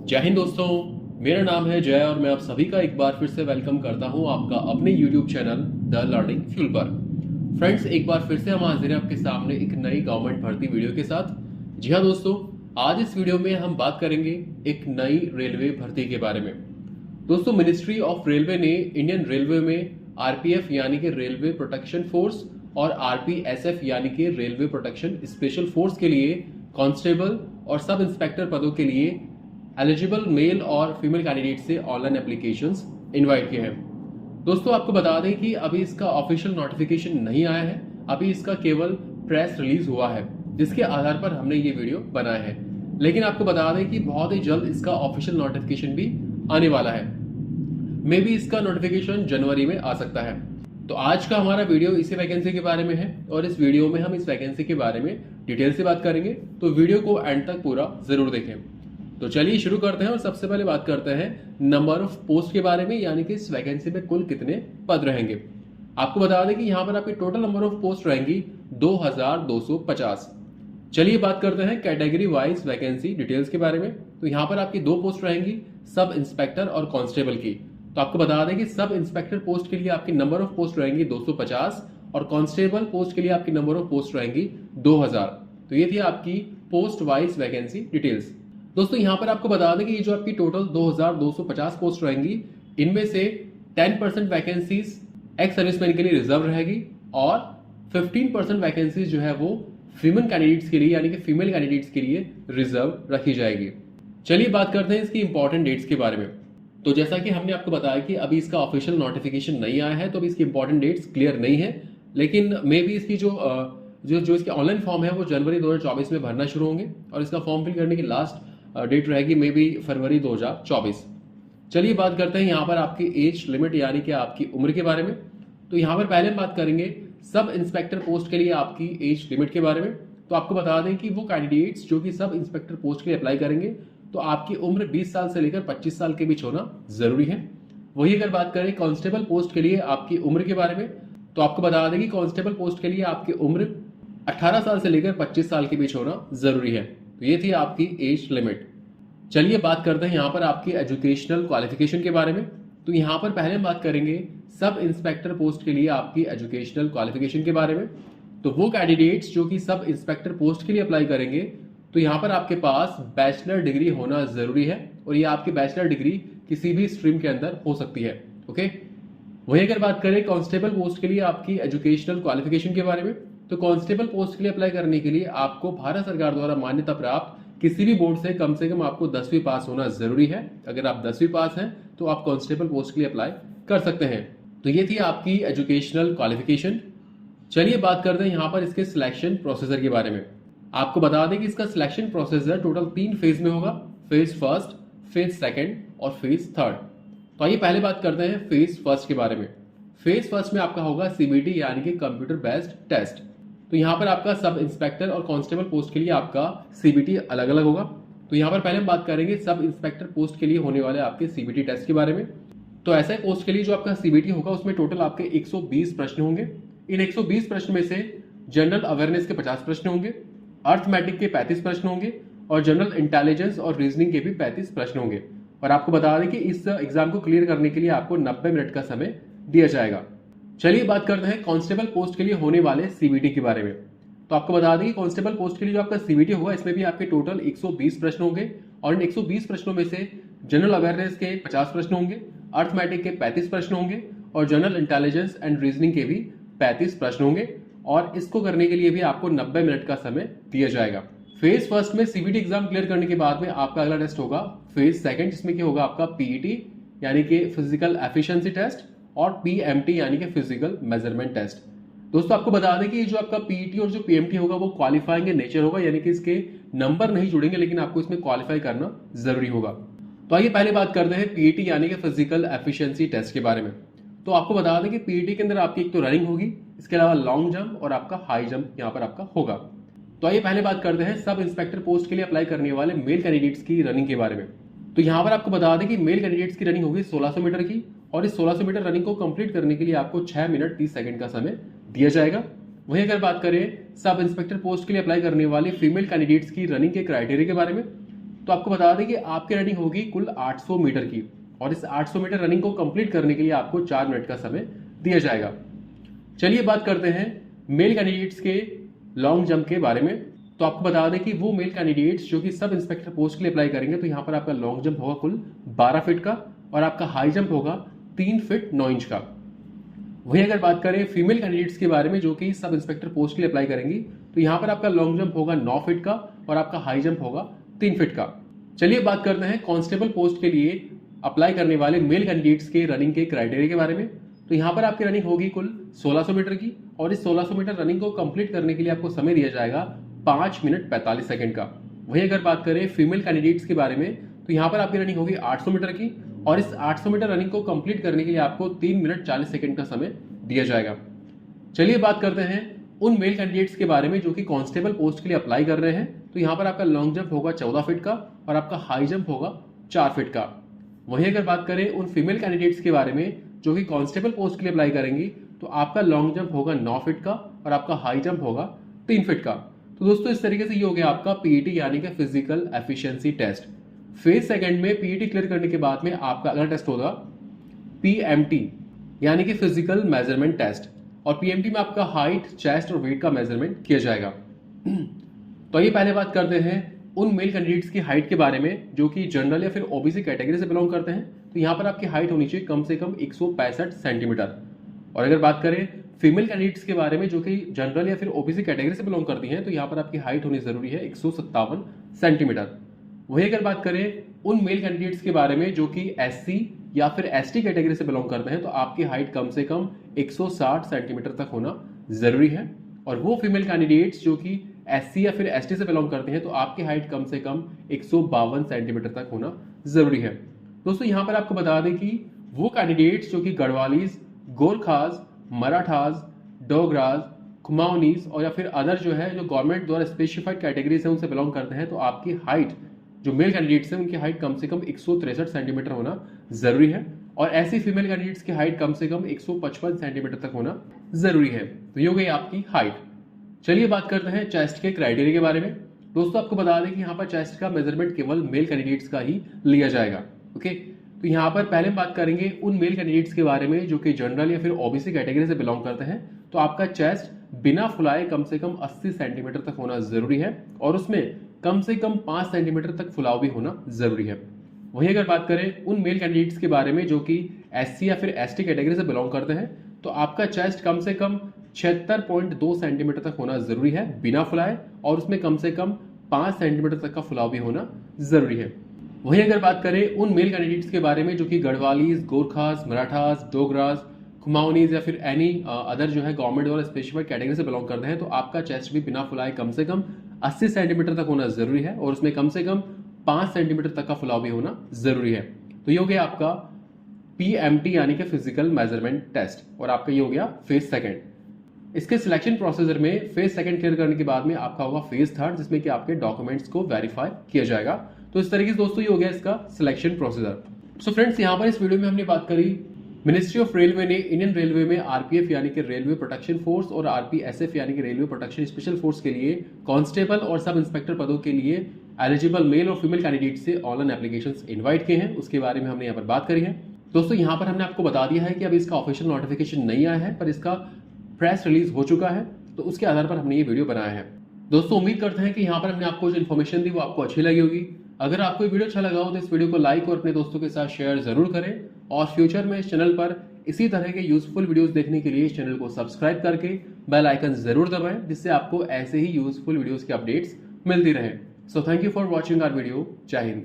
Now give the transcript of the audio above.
जय हिंद दोस्तों। मेरा नाम है जय और मैं आप सभी का एक बार फिर से वेलकम करता हूं आपका अपने YouTube channel the learning fuel पर। फ्रेंड्स, एक बार फिर से हम हाजिर हैं आपके सामने एक नई गवर्नमेंट भर्ती वीडियो के साथ। जी हाँ दोस्तों, आज इस वीडियो में हम बात करेंगे एक नई रेलवे भर्ती के बारे में। दोस्तों, मिनिस्ट्री ऑफ रेलवे ने इंडियन रेलवे में आरपीएफ यानी कि रेलवे प्रोटेक्शन फोर्स और आरपीएसएफ यानी कि रेलवे प्रोटेक्शन स्पेशल फोर्स के लिए कांस्टेबल और सब इंस्पेक्टर पदों के लिए एलिजिबल मेल और फीमेल कैंडिडेट से ऑनलाइन एप्लीकेशंस इनवाइट किए हैं। दोस्तों, आपको बता दें कि अभी इसका ऑफिशियल नोटिफिकेशन नहीं आया है, अभी इसका केवल प्रेस रिलीज हुआ है जिसके आधार पर हमने ये वीडियो बनाया है। लेकिन आपको बता दें कि बहुत ही जल्द इसका ऑफिशियल नोटिफिकेशन भी आने वाला है। मे बी इसका नोटिफिकेशन जनवरी में आ सकता है। तो आज का हमारा वीडियो इसी वैकेंसी के बारे में है और इस वीडियो में हम इस वैकेंसी के बारे में डिटेल से बात करेंगे, तो वीडियो को एंड तक पूरा जरूर देखें। तो चलिए शुरू करते हैं और सबसे पहले बात करते हैं नंबर ऑफ पोस्ट के बारे में, यानी कि इस वैकेंसी में कुल कितने पद रहेंगे। आपको बता दें कि यहाँ पर आपकी टोटल नंबर ऑफ पोस्ट रहेंगी 2250। चलिए बात करते हैं कैटेगरी वाइज वैकेंसी डिटेल्स के बारे में। तो यहाँ पर आपकी 2 पोस्ट रहेंगी, सब इंस्पेक्टर और कांस्टेबल की। तो आपको बता दें कि सब इंस्पेक्टर पोस्ट के लिए आपकी नंबर ऑफ पोस्ट रहेंगी 250 और कांस्टेबल पोस्ट के लिए आपकी नंबर ऑफ पोस्ट रहेंगी 2000। तो ये थी आपकी पोस्ट वाइज वैकेंसी डिटेल्स। दोस्तों, यहाँ पर आपको बता दें कि ये जो आपकी टोटल 2250 पोस्ट रहेंगी, इनमें से 10% वैकेंसीज एक्स सर्विसमैन के लिए रिजर्व रहेगी और 15% वैकेंसीज जो है वो फीमेल कैंडिडेट्स के लिए यानी कि फीमेल कैंडिडेट्स के लिए रिजर्व रखी जाएगी। चलिए बात करते हैं इसकी इंपॉर्टेंट डेट्स के बारे में। तो जैसा कि हमने आपको बताया कि अभी इसका ऑफिशियल नोटिफिकेशन नहीं आया है, तो अभी इसकी इंपॉर्टेंट डेट्स क्लियर नहीं है, लेकिन मे बी इसकी जो इसके ऑनलाइन फॉर्म है वो जनवरी 2024 में भरना शुरू होंगे और इसका फॉर्म फिल करने की लास्ट डेट रहेगी मे बी फरवरी 2024। चलिए बात करते हैं यहाँ पर आपकी एज लिमिट यानी कि आपकी उम्र के बारे में। तो यहाँ पर पहले हम बात करेंगे सब इंस्पेक्टर पोस्ट के लिए आपकी एज लिमिट के बारे में। तो आपको बता दें कि वो कैंडिडेट्स जो कि सब इंस्पेक्टर पोस्ट के लिए अप्लाई करेंगे, तो आपकी उम्र 20 साल से लेकर 25 साल के बीच होना जरूरी है। वही अगर बात करें कांस्टेबल पोस्ट के लिए आपकी उम्र के बारे में, तो आपको बता दें कि कांस्टेबल पोस्ट के लिए आपकी उम्र 18 साल से लेकर 25 साल के बीच होना जरूरी है। तो ये थी आपकी एज लिमिट। चलिए बात करते हैं यहाँ पर आपकी एजुकेशनल क्वालिफिकेशन के बारे में। तो यहाँ पर पहले हम बात करेंगे सब इंस्पेक्टर पोस्ट के लिए आपकी एजुकेशनल क्वालिफिकेशन के बारे में। तो वो कैंडिडेट्स जो कि सब इंस्पेक्टर पोस्ट के लिए अप्लाई करेंगे, तो यहाँ पर आपके पास बैचलर डिग्री होना जरूरी है और ये आपकी बैचलर डिग्री किसी भी स्ट्रीम के अंदर हो सकती है। ओके, वही अगर बात करें कांस्टेबल पोस्ट के लिए आपकी एजुकेशनल क्वालिफिकेशन के बारे में, तो कांस्टेबल पोस्ट के लिए अप्लाई करने के लिए आपको भारत सरकार द्वारा मान्यता प्राप्त किसी भी बोर्ड से कम आपको 10वीं पास होना जरूरी है। अगर आप 10वीं पास हैं तो आप कांस्टेबल पोस्ट के लिए अप्लाई कर सकते हैं। तो ये थी आपकी एजुकेशनल क्वालिफिकेशन। चलिए बात करते हैं यहाँ पर इसके सिलेक्शन प्रोसीजर के बारे में। आपको बता दें कि इसका सिलेक्शन प्रोसीजर टोटल 3 फेज में होगा, फेज फर्स्ट, फेज सेकेंड और फेज थर्ड। तो आइए पहले बात करते हैं फेज फर्स्ट के बारे में। फेज फर्स्ट में आपका होगा सीबीटी यानी कि कंप्यूटर बेस्ड टेस्ट। तो यहाँ पर आपका सब इंस्पेक्टर और कांस्टेबल पोस्ट के लिए आपका सीबीटी अलग अलग होगा। तो यहाँ पर पहले हम बात करेंगे सब इंस्पेक्टर पोस्ट के लिए होने वाले आपके सीबीटी टेस्ट के बारे में। तो ऐसे पोस्ट के लिए जो आपका सीबीटी होगा उसमें टोटल आपके 120 प्रश्न होंगे। इन 120 प्रश्न में से जनरल अवेयरनेस के 50 प्रश्न होंगे, अर्थमेटिक के 35 प्रश्न होंगे और जनरल इंटेलिजेंस और रीजनिंग के भी 35 प्रश्न होंगे। और आपको बता दें कि इस एग्जाम को क्लियर करने के लिए आपको 90 मिनट का समय दिया जाएगा। चलिए बात करते हैं कांस्टेबल पोस्ट के लिए होने वाले सीबीटी के बारे में। तो आपको बता दें कि कांस्टेबल पोस्ट के लिए जो आपका सीबीटी होगा इसमें भी आपके टोटल 120 प्रश्न होंगे और इन 120 प्रश्नों में से जनरल अवेयरनेस के 50 प्रश्न होंगे, अर्थमेटिक के 35 प्रश्न होंगे और जनरल इंटेलिजेंस एंड रीजनिंग के भी 35 प्रश्न होंगे। और इसको करने के लिए भी आपको 90 मिनट का समय दिया जाएगा। फेज फर्स्ट में सीबीटी एग्जाम क्लियर करने के बाद में आपका अगला टेस्ट होगा फेज सेकंड, जिसमें क्या होगा आपका पीईटी यानी कि फिजिकल एफिशिएंसी टेस्ट और पीएमटी यानी कि फिजिकल मेजरमेंट टेस्ट। दोस्तों, आपको बता दें कि जो आपका पीईटी और जो पीएमटी होगा वो क्वालिफाइंग इन नेचर होगा, यानी कि इसके नंबर नहीं जुड़ेंगे लेकिन आपको इसमें क्वालिफाई करना जरूरी होगा। तो आइए पहले बात करते हैं पीईटी यानी कि फिजिकल एफिशिएंसी टेस्ट के बारे में। तो आपको बता दें कि पीईटी के अंदर आपकी एक तो रनिंग होगी, इसके अलावा लॉन्ग जंप और आपका हाई जंप यहाँ पर आपका होगा। तो आइए पहले बात करते हैं सब इंस्पेक्टर पोस्ट के लिए अप्लाई करने वाले मेल कैंडिडेट्स की रनिंग के बारे में। तो यहाँ पर आपको बता दें कि मेल कैंडिडेट्स की रनिंग होगी 1600 मीटर की और इस 1600 मीटर रनिंग को कंप्लीट करने के लिए आपको 6 मिनट 30 सेकंड का समय दिया जाएगा। वहीं अगर बात करें सब इंस्पेक्टर पोस्ट के लिए अप्लाई करने वाले फीमेल कैंडिडेट्स की रनिंग के क्राइटेरिया के बारे में, तो आपको बता दें कि आपकी रनिंग होगी कुल 800 मीटर की, और इस 800 मीटर रनिंग को कंप्लीट करने के लिए आपको 4 मिनट का समय दिया जाएगा। चलिए बात करते हैं मेल कैंडिडेट्स के लॉन्ग जंप के बारे में। तो आपको बता दें कि वो मेल कैंडिडेट्स जो कि सब इंस्पेक्टर पोस्ट के लिए अप्लाई करेंगे, तो यहाँ पर आपका लॉन्ग जंप होगा कुल 12 फीट का, और आपका हाई जंप होगा 3 फीट 9 इंच का। वहीं अगर बात करें फीमेल कैंडिडेट्स के बारे में जो कि सब इंस्पेक्टर पोस्ट के लिए अप्लाई करेंगी, तो यहाँ पर आपका लॉन्ग जंप होगा 9 फीट का, और आपका हाई जंप होगा 3 फीट का। चलिए बात करते हैं कांस्टेबल पोस्ट के लिए अप्लाई करने वाले मेल कैंडिडेट्स के रनिंग के क्राइटेरिया के बारे में। तो यहाँ पर आपकी रनिंग होगी कुल 1600 मीटर की, और इस 1600 मीटर रनिंग को कंप्लीट करने के लिए आपको समय दिया जाएगा 5 मिनट 45 सेकंड का। वहीं अगर बात करें फीमेल कैंडिडेट्स के बारे में, तो यहाँ पर आपकी रनिंग होगी 800 मीटर की, और इस 800 मीटर रनिंग को कंप्लीट करने के लिए आपको 3 मिनट 40 सेकंड का समय दिया जाएगा। चलिए बात करते हैं उन मेल कैंडिडेट्स के बारे में जो कि कांस्टेबल पोस्ट के लिए अप्लाई कर रहे हैं। तो यहाँ पर आपका लॉन्ग जंप होगा 14 फीट का, और आपका हाई जंप होगा 4 फीट का। वहीं अगर बात करें उन फीमेल कैंडिडेट्स के बारे में जो कि कांस्टेबल पोस्ट के लिए अप्लाई करेंगी, तो आपका लॉन्ग जंप होगा 9 फीट का, और आपका हाई जंप होगा 3 फीट का। तो दोस्तों इस तरीके से ये हो गया आपका पीईटी यानी कि physical efficiency test. Phase second में पीईटी क्लियर करने के बाद में आपका अगला टेस्ट होगा पीएमटी यानी कि फिजिकल मेजरमेंट टेस्ट, और पीएमटी में आपका हाइट, चेस्ट और वेट का मेजरमेंट किया जाएगा। तो ये पहले बात करते हैं उन मेल कैंडिडेट्स की हाइट के बारे में जो कि जनरल या फिर ओबीसी कैटेगरी से बिलोंग करते हैं। तो यहाँ पर आपकी हाइट होनी चाहिए कम से कम 165 सेंटीमीटर। और अगर बात करें फीमेल कैंडिडेट्स के बारे में जो कि जनरल या फिर ओबीसी कैटेगरी से बिलोंग करती हैं, तो यहाँ पर आपकी हाइट होनी जरूरी है 157 सेंटीमीटर। वही अगर बात करें उन मेल कैंडिडेट्स के बारे में जो कि एससी या फिर एसटी कैटेगरी से बिलोंग करते हैं, तो आपकी हाइट कम से कम 160 सेंटीमीटर तक होना जरूरी है। और वो फीमेल कैंडिडेट्स जो कि एससी या फिर एसटी से बिलोंग करते हैं, तो आपकी हाइट कम से कम 152 सेंटीमीटर तक होना जरूरी है। दोस्तों यहाँ पर आपको बता दें कि वो कैंडिडेट्स जो कि गढ़वालीज, गोरखाज, मराठाज, डोगराज, कुमाऊनीज और या फिर अदर जो है जो गवर्नमेंट द्वारा स्पेसिफाइड कैटेगरीज है उनसे बिलोंग करते हैं, तो आपकी हाइट जो मेल कैंडिडेट्स हैं उनकी हाइट कम से कम 163 सेंटीमीटर होना जरूरी है, और ऐसी फीमेल कैंडिडेट्स की हाइट कम से कम 155 सेंटीमीटर तक होना जरूरी है। तो ये हो गई आपकी हाइट। चलिए बात करते हैं चेस्ट के क्राइटेरिया के बारे में। दोस्तों आपको बता दें कि यहाँ पर चेस्ट का मेजरमेंट केवल मेल कैंडिडेट्स का ही लिया जाएगा। ओके, तो यहाँ पर पहले हम बात करेंगे उन मेल कैंडिडेट्स के बारे में जो कि जनरल या फिर ओबीसी कैटेगरी से बिलोंग करते हैं। तो आपका चेस्ट बिना फुलाए कम से कम 80 सेंटीमीटर तक होना जरूरी है, और उसमें कम से कम 5 सेंटीमीटर तक फुलाव भी होना जरूरी है। वहीं अगर बात करें उन मेल कैंडिडेट्स के बारे में जो कि एससी या फिर एसटी कैटेगरी से बिलोंग करते हैं, तो आपका चेस्ट कम से कम 76.2 सेंटीमीटर तक होना जरूरी है बिना फुलाए, और उसमें कम से कम 5 सेंटीमीटर तक का फुलाव भी होना जरूरी है। वहीं अगर बात करें उन मेल कैंडिडेट्स के बारे में जो कि गढ़वालीज, गोरखास, मराठास, डोगरास, कुमाऊनीज या फिर एनी अदर जो है गवर्नमेंट द्वारा स्पेसिफाइड कैटेगरी से बिलोंग करते हैं, तो आपका चेस्ट भी बिना फुलाए कम से कम 80 सेंटीमीटर तक होना जरूरी है, और उसमें कम से कम 5 सेंटीमीटर तक का फुलाव भी होना जरूरी है। तो ये हो गया आपका पीएमटी यानी कि फिजिकल मेजरमेंट टेस्ट, और आपका ये हो गया फेज सेकंड। इसके सिलेक्शन प्रोसीजर में फेज सेकंड क्लियर करने के बाद में आपका होगा फेज थर्ड, जिसमें कि आपके डॉक्यूमेंट्स को वेरीफाई किया जाएगा। तो इस तरीके से दोस्तों ये हो गया इसका सिलेक्शन प्रोसीजर। सो फ्रेंड्स यहाँ पर इस वीडियो में हमने बात करी मिनिस्ट्री ऑफ रेलवे ने इंडियन रेलवे में आरपीएफ यानी कि रेलवे प्रोटेक्शन फोर्स और आरपीएसएफ यानी कि रेलवे प्रोटेक्शन स्पेशल फोर्स के लिए कांस्टेबल और सब इंस्पेक्टर पदों के लिए एलिजिबल मेल और फीमेल कैंडिडेट से ऑनलाइन एप्लीकेशंस इनवाइट किए हैं, उसके बारे में हमने यहाँ पर बात करी है। दोस्तों यहाँ पर हमने आपको बता दिया है कि अभी इसका ऑफिशियल नोटिफिकेशन नहीं आया है, पर इसका प्रेस रिलीज हो चुका है, तो उसके आधार पर हमने ये वीडियो बनाया है। दोस्तों उम्मीद करते हैं कि यहाँ पर हमने आपको जो इन्फॉर्मेशन दी वो आपको अच्छी लगी होगी। अगर आपको ये वीडियो अच्छा लगा हो तो इस वीडियो को लाइक और अपने दोस्तों के साथ शेयर जरूर करें, और फ्यूचर में इस चैनल पर इसी तरह के यूजफुल वीडियोस देखने के लिए इस चैनल को सब्सक्राइब करके बेल आइकन जरूर दबाएं, जिससे आपको ऐसे ही यूजफुल वीडियोस के अपडेट्स मिलती रहे। So thank you for watching our video. जय हिंद।